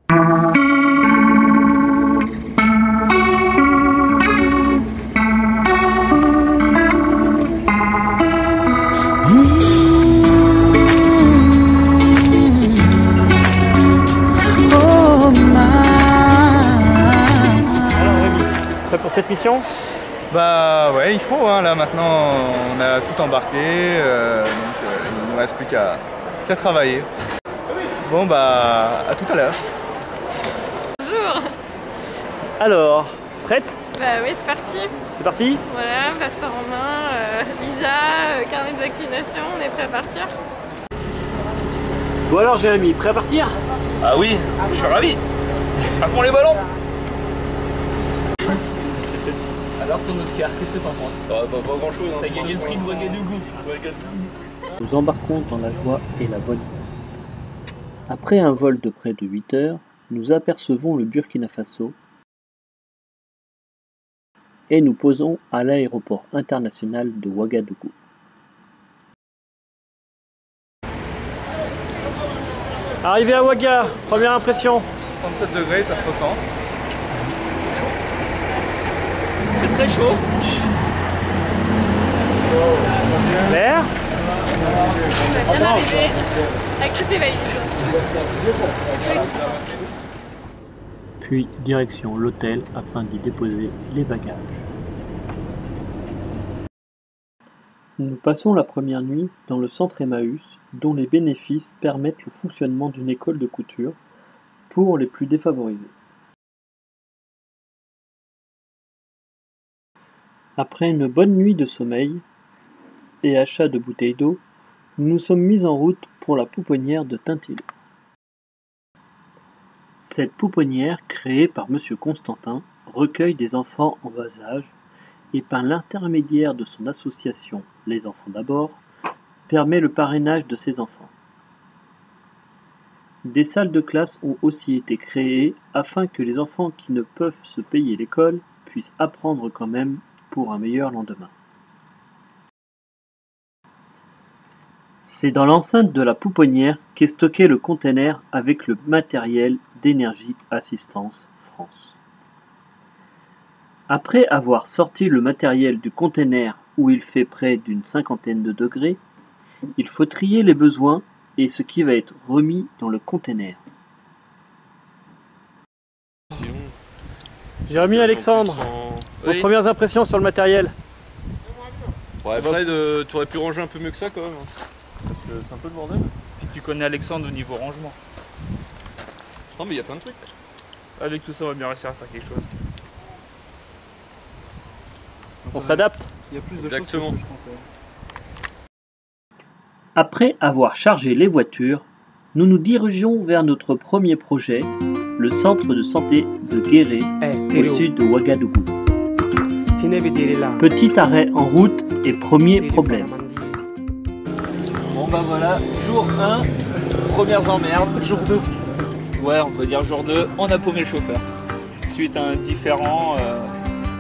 Pour cette mission? Bah ouais, il faut, hein. Là maintenant on a tout embarqué, donc il ne nous reste plus qu'à travailler. Bon bah à tout à l'heure. Bonjour. Alors, prête? Bah oui, c'est parti. C'est parti? Voilà, passeport en main, visa, carnet de vaccination, on est prêt à partir. Bon alors Jérémy, prêt à partir? Ah oui, je suis ravi. À fond les ballons. Alors ton Oscar, qu'est-ce que t'en penses? Pas grand chose, hein. T'as gagné le prix de Ouagadougou. Nous embarquons dans la joie et la bonne humeur. Après un vol de près de 8 heures, nous apercevons le Burkina Faso et nous posons à l'aéroport international de Ouagadougou. Arrivé à Ouaga, première impression? 37 degrés, ça se ressent. C'est très chaud. L'air? On va bien arriver avec toutes les valises. Puis direction l'hôtel afin d'y déposer les bagages. Nous passons la première nuit dans le centre Emmaüs, dont les bénéfices permettent le fonctionnement d'une école de couture pour les plus défavorisés. Après une bonne nuit de sommeil et achat de bouteilles d'eau, nous nous sommes mis en route pour la pouponnière de Tintillo. Cette pouponnière, créée par M. Constantin, recueille des enfants en bas âge et par l'intermédiaire de son association Les Enfants d'abord, permet le parrainage de ces enfants. Des salles de classe ont aussi été créées afin que les enfants qui ne peuvent se payer l'école puissent apprendre quand même pour un meilleur lendemain. C'est dans l'enceinte de la pouponnière qu'est stocké le container avec le matériel d'Énergie Assistance France. Après avoir sorti le matériel du container où il fait près d'une 50aine de degrés, il faut trier les besoins et ce qui va être remis dans le container. Jérémy, Alexandre, vos premières impressions sur le matériel? Ouais, Fred, tu aurais pu ranger un peu mieux que ça quand même. Parce que c'est un peu le bordel. Puis tu connais Alexandre au niveau rangement. Non mais il y a plein de trucs. Avec tout ça, on va bien réussir à faire quelque chose. On s'adapte? Il y a plus de choses que je pensais. Après avoir chargé les voitures, nous nous dirigeons vers notre premier projet, le centre de santé de Guéré, au sud de Ouagadougou. Petit arrêt en route et premier problème. Bon bah voilà, jour 1, premières emmerdes, jour 2. Ouais, on peut dire jour 2, on a paumé le chauffeur. Suite à un différend,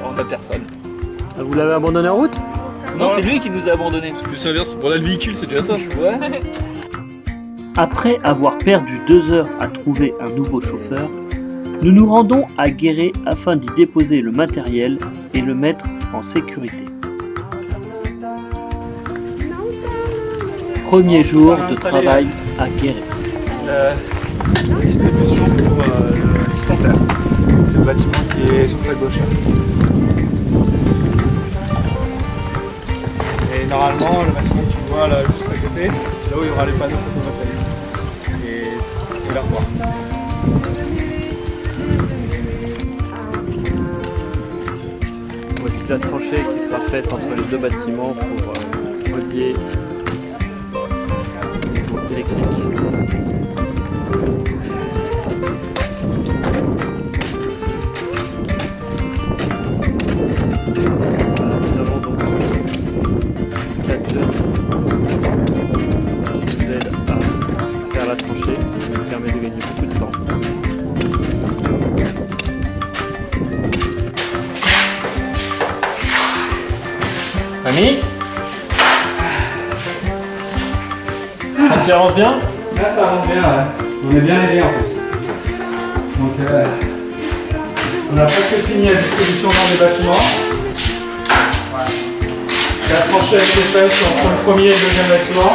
on n'a personne. Ah, vous l'avez abandonné en route? Non, c'est lui qui nous a abandonnés. C'est plus inverse, pour là le véhicule c'est déjà ça. Ouais. Après avoir perdu 2 heures à trouver un nouveau chauffeur, nous nous rendons à Guéré afin d'y déposer le matériel et le mettre en sécurité. Premier jour de travail à Guéré. La distribution pour le dispensaire. C'est le bâtiment qui est sur le gauche. Et normalement, le bâtiment que tu vois là juste à côté, c'est là où il y aura les panneaux photovoltaïques. Et la revoir. Voici la tranchée qui sera faite entre les deux bâtiments pour relier l'électrique. Nous avons donc 4 jeunes qui nous aident à faire la tranchée, ce qui nous permet de gagner beaucoup de temps. Ami, ça avance bien? Là ça avance bien, ouais. On est bien aidé en plus. Donc on a presque fini la distribution dans les bâtiments. Voilà. On a tranché avec les feuilles entre le premier et le deuxième bâtiment.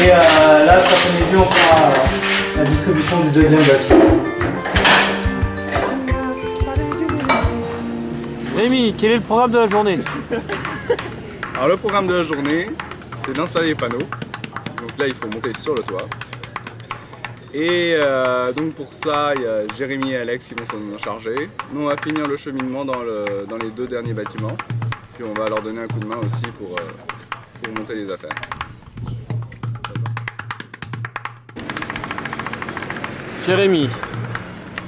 Et là, cet après-midi, on fera la distribution du deuxième bâtiment. Rémi, quel est le programme de la journée? Alors le programme de la journée, c'est d'installer les panneaux. Donc là, il faut monter sur le toit. Et donc pour ça, il y a Jérémy et Alex qui vont s'en charger. Nous, on va finir le cheminement dans les 2 derniers bâtiments. Puis on va leur donner un coup de main aussi pour monter les affaires. Jérémy,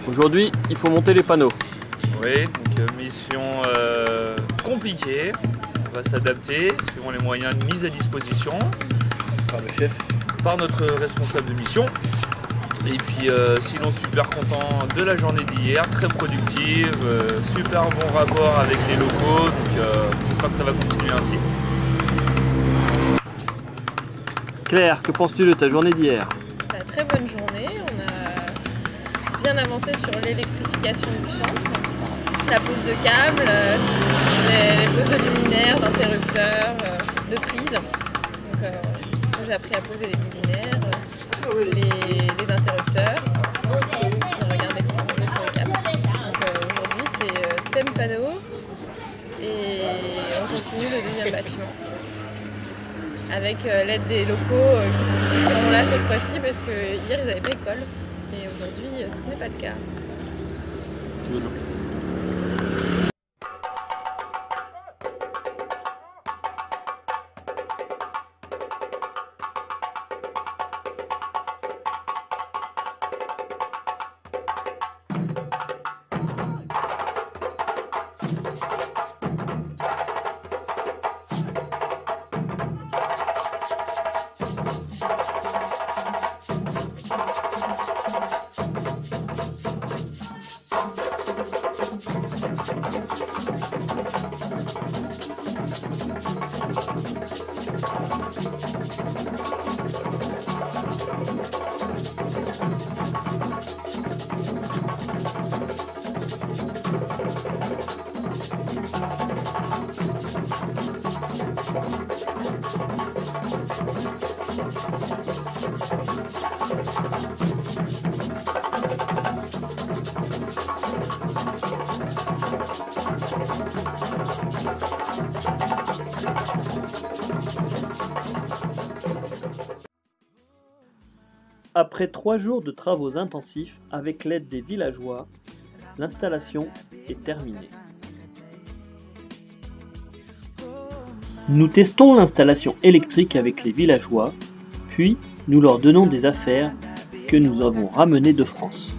aujourd'hui, il faut monter les panneaux. Oui, donc mission compliquée. On va s'adapter suivant les moyens de mise à disposition Par le chef. par notre responsable de mission. Et puis sinon super content de la journée d'hier, très productive, super bon rapport avec les locaux, donc j'espère que ça va continuer ainsi. Claire, que penses-tu de ta journée d'hier? Très bonne journée, on a bien avancé sur l'électrification du centre, la pose de câbles, les poses de luminaires, d'interrupteurs, de prises. Donc j'ai appris à poser les luminaires, les interrupteurs, on regarde les composants sur les câbles. Donc aujourd'hui c'est thème panneau et on continue le deuxième bâtiment. Avec l'aide des locaux qui seront là cette fois-ci parce que hier ils n'avaient pas école et aujourd'hui ce n'est pas le cas. Après 3 jours de travaux intensifs avec l'aide des villageois, l'installation est terminée. Nous testons l'installation électrique avec les villageois, puis nous leur donnons des affaires que nous avons ramenées de France.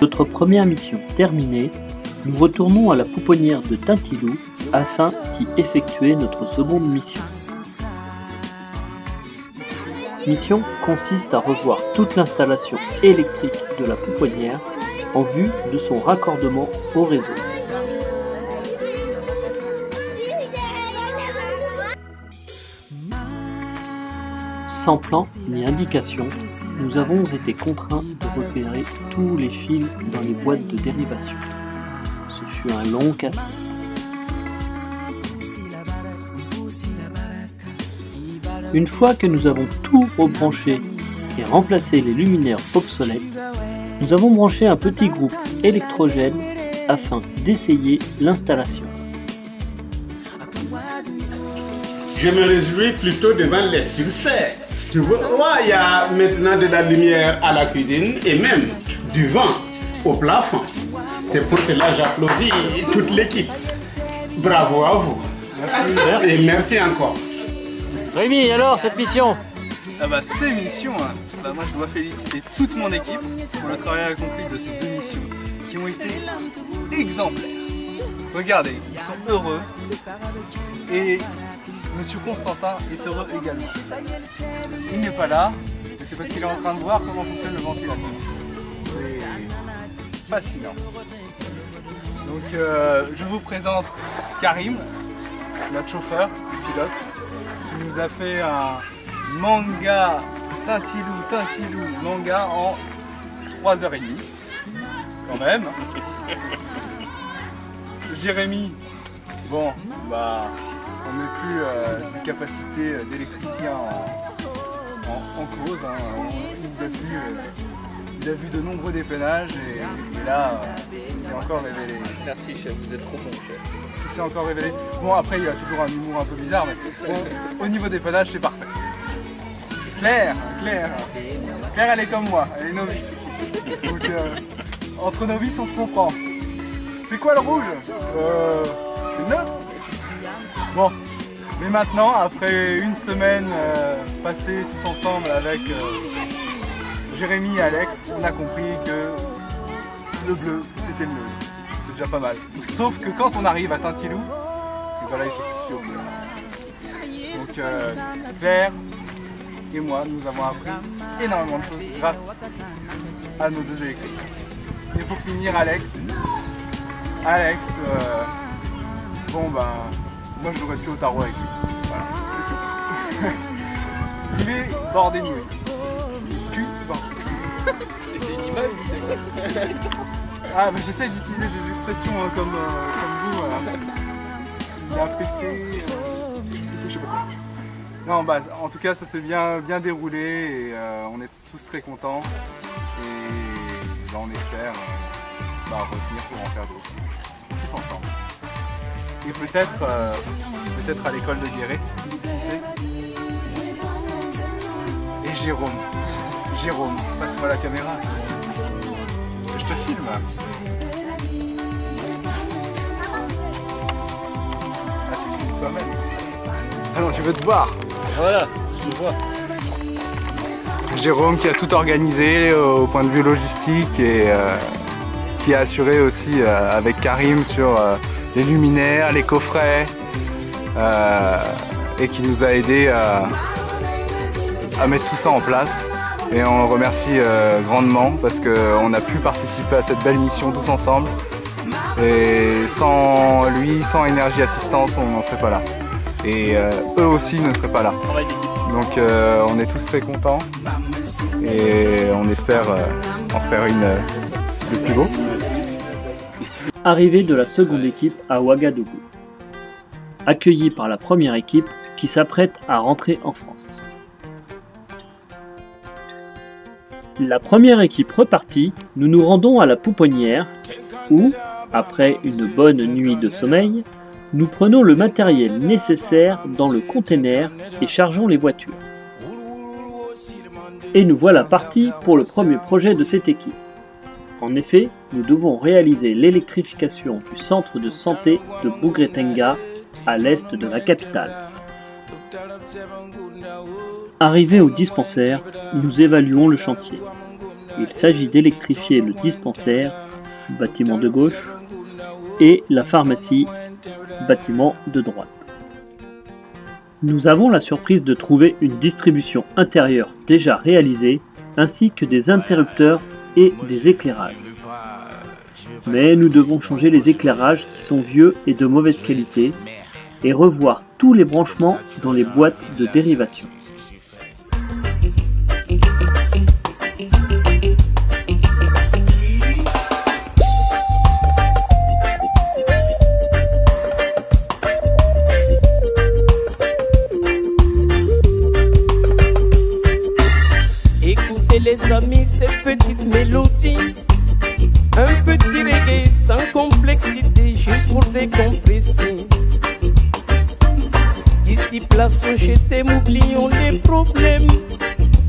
Notre première mission terminée, nous retournons à la pouponnière de Tintilou afin d'y effectuer notre seconde mission. Mission consiste à revoir toute l'installation électrique de la pouponnière en vue de son raccordement au réseau. Sans plan ni indication, nous avons été contraints de repérer tous les fils dans les boîtes de dérivation. Ce fut un long casse-tête. Une fois que nous avons tout rebranché et remplacé les luminaires obsolètes, nous avons branché un petit groupe électrogène afin d'essayer l'installation. Je me réjouis plutôt devant les succès. Tu vois, il y a maintenant de la lumière à la cuisine et même du vent au plafond. C'est pour cela que j'applaudis toute l'équipe. Bravo à vous. Merci. Et merci encore. Rémi, alors cette mission? Ah bah ces missions, hein, moi je dois féliciter toute mon équipe pour le travail accompli de ces 2 missions qui ont été exemplaires. Regardez, ils sont heureux et Monsieur Constantin est heureux également. Il n'est pas là, mais c'est parce qu'il est en train de voir comment fonctionne le ventilateur. C'est fascinant. Donc je vous présente Karim, notre chauffeur, pilote, qui nous a fait un manga Tintilou manga en 3h30. Quand même. Jérémy, bon, bah, on met plus ses capacités d'électricien en cause. Hein. Il a vu de nombreux dépeinages et là, c'est encore révélé. Merci chef, vous êtes trop bon chef. C'est encore révélé. Bon, après, il y a toujours un humour un peu bizarre, mais bon, au niveau dépannage, c'est parfait. Claire, elle est comme moi, elle est novice. Donc, entre novices, on se comprend. C'est quoi le rouge? C'est neutre. Bon, mais maintenant, après une semaine passée tous ensemble avec Jérémy et Alex, on a compris que le bleu, c'était le bleu. C'est déjà pas mal. Sauf que quand on arrive à Tintilou, et voilà, il faut se fier au bleu. Donc, Claire et moi, nous avons appris énormément de choses grâce à nos deux électriciens. Et pour finir, Alex, bon ben, moi je jouerais plus au tarot avec lui. Voilà, c'est tout. Il est bordé de nuit. Cul bordé. C'est une image ou c'est Ah, mais j'essaie d'utiliser des expressions comme vous. Il a pété, je sais pas quoi. Non, bah, en tout cas, ça s'est bien déroulé et on est tous très contents. Et bah, on espère revenir pour en faire d'autres, tous ensemble. Et peut-être à l'école de Guéret, qui sait. Et Jérôme, passe-moi la caméra. Je te filme. Ah, tu te filmes toi-même. Ah non, tu veux te voir. Voilà, je le vois. Jérôme qui a tout organisé au point de vue logistique et qui a assuré aussi avec Karim sur les luminaires, les coffrets et qui nous a aidé à mettre tout ça en place. Et on le remercie grandement parce qu'on a pu participer à cette belle mission tous ensemble. Et sans lui, sans Énergie Assistance, on n'en serait pas là. Et eux aussi ne seraient pas là. Travail d'équipe. Donc on est tous très contents et on espère en faire une le plus beau. Arrivée de la seconde équipe à Ouagadougou. Accueillie par la première équipe qui s'apprête à rentrer en France. La première équipe repartie, nous nous rendons à la Pouponnière où, après une bonne nuit de sommeil, nous prenons le matériel nécessaire dans le container et chargeons les voitures. Et nous voilà partis pour le premier projet de cette équipe. En effet, nous devons réaliser l'électrification du centre de santé de Bougretenga, à l'est de la capitale. Arrivés au dispensaire, nous évaluons le chantier. Il s'agit d'électrifier le dispensaire, bâtiment de gauche, et la pharmacie, bâtiment de droite. Nous avons la surprise de trouver une distribution intérieure déjà réalisée, ainsi que des interrupteurs et des éclairages. Mais nous devons changer les éclairages qui sont vieux et de mauvaise qualité, et revoir tous les branchements dans les boîtes de dérivation. Écoutez les amis, ces petites mélodies, un petit reggae sans complexité, juste pour décompresser. Ici plaçons chez thème, oublions les problèmes.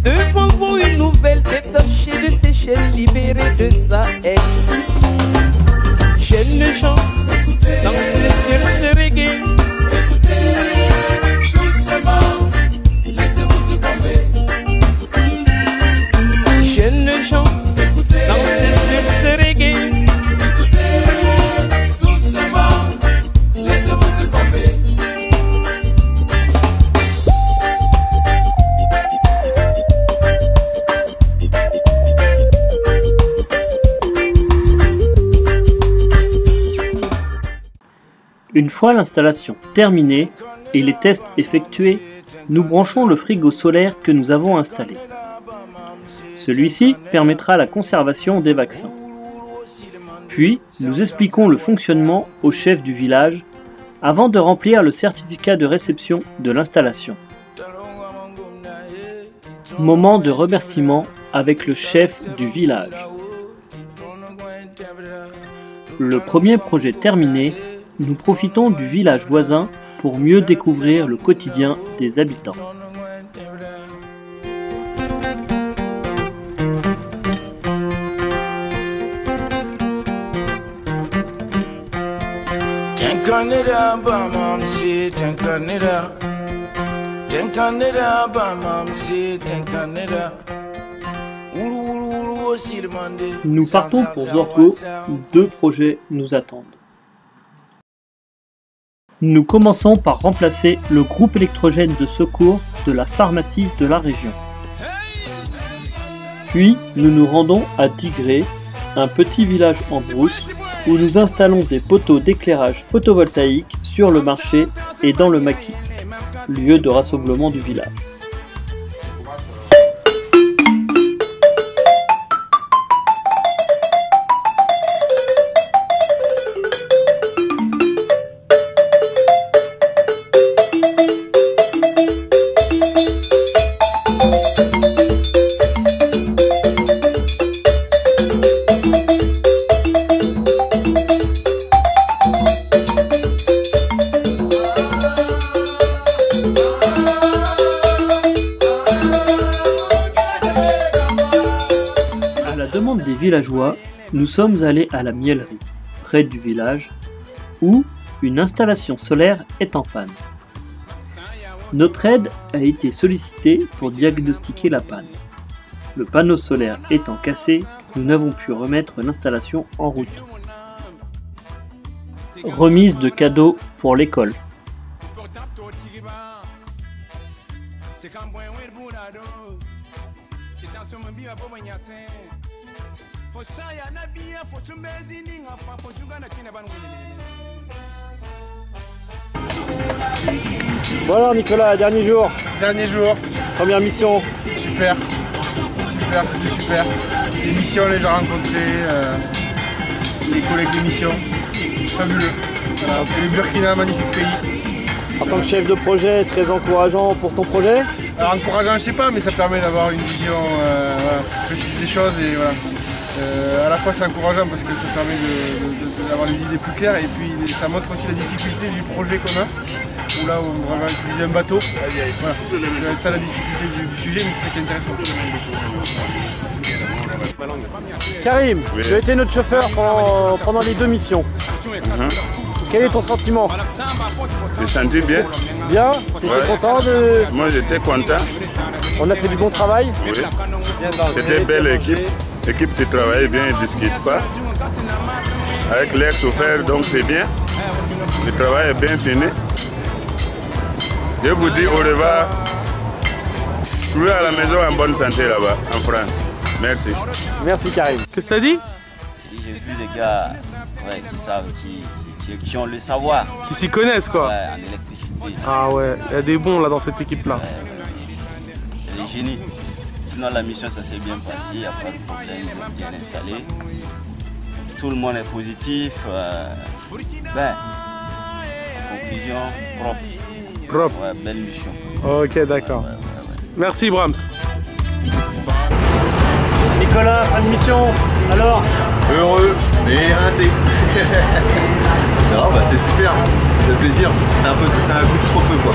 Devant vous une nouvelle détachée de ces chaînes libérées de sa haine. Jeunes gens, dansez sur ce reggae. Doucement, laissez-vous succomber. Jeunes gens, dansez sur ce reggae. Doucement, laissez-vous succomber. Une fois l'installation terminée et les tests effectués, nous branchons le frigo solaire que nous avons installé. Celui-ci permettra la conservation des vaccins. Puis, nous expliquons le fonctionnement au chef du village avant de remplir le certificat de réception de l'installation. Moment de remerciement avec le chef du village. Le premier projet terminé, nous profitons du village voisin pour mieux découvrir le quotidien des habitants. Nous partons pour Zorgo où 2 projets nous attendent. Nous commençons par remplacer le groupe électrogène de secours de la pharmacie de la région. Puis nous nous rendons à Digré, un petit village en brousse, où nous installons des poteaux d'éclairage photovoltaïque sur le marché et dans le maquis, lieu de rassemblement du village. Des villageois, nous sommes allés à la miellerie, près du village, où une installation solaire est en panne. Notre aide a été sollicitée pour diagnostiquer la panne. Le panneau solaire étant cassé, nous n'avons pu remettre l'installation en route. Remise de cadeaux pour l'école. Bon alors Nicolas, dernier jour. Dernier jour. Première mission. Super. Super, c'était super. Les missions, les gens rencontrés, les collègues de mission. Fabuleux. Voilà. Et le Burkina, magnifique pays. En tant que chef de projet, très encourageant pour ton projet? Alors encourageant, je sais pas, mais ça permet d'avoir une vision précise des choses et voilà. À la fois c'est encourageant parce que ça permet d'avoir des idées plus claires et puis ça montre aussi la difficulté du projet qu'on a. Où là on va utiliser un bateau. Voilà. C'est ça la difficulté du sujet, mais c'est ça qui est intéressant. Karim, oui. Tu as été notre chauffeur pendant les 2 missions. Quel est ton sentiment? J'ai senti bien. Bien? Tu étais content de... Moi j'étais content. On a fait du bon travail? Oui. C'était une belle équipe. L'équipe qui travaille bien, ils ne discutent pas. Avec l'ex-chauffeur, donc c'est bien. Le travail est bien fini. Je vous dis au revoir. Je suis à la maison en bonne santé là-bas, en France. Merci. Merci Karim. Qu'est-ce que tu as dit? J'ai vu des gars qui savent, qui ont le savoir. Qui s'y connaissent quoi. Ouais, en électricité. Ah ouais, il y a des bons là dans cette équipe-là. Il y a des génies. Sinon la mission ça s'est bien passé, il n'y a pas de problème, bien installé. Tout le monde est positif. Conclusion propre. Propre. Ouais, belle mission. Ok, d'accord. Ouais. Merci Brahms. Nicolas, fin de mission, alors? Heureux et éreinté. Non, bah c'est super, ça fait plaisir. C'est un goût de trop peu quoi.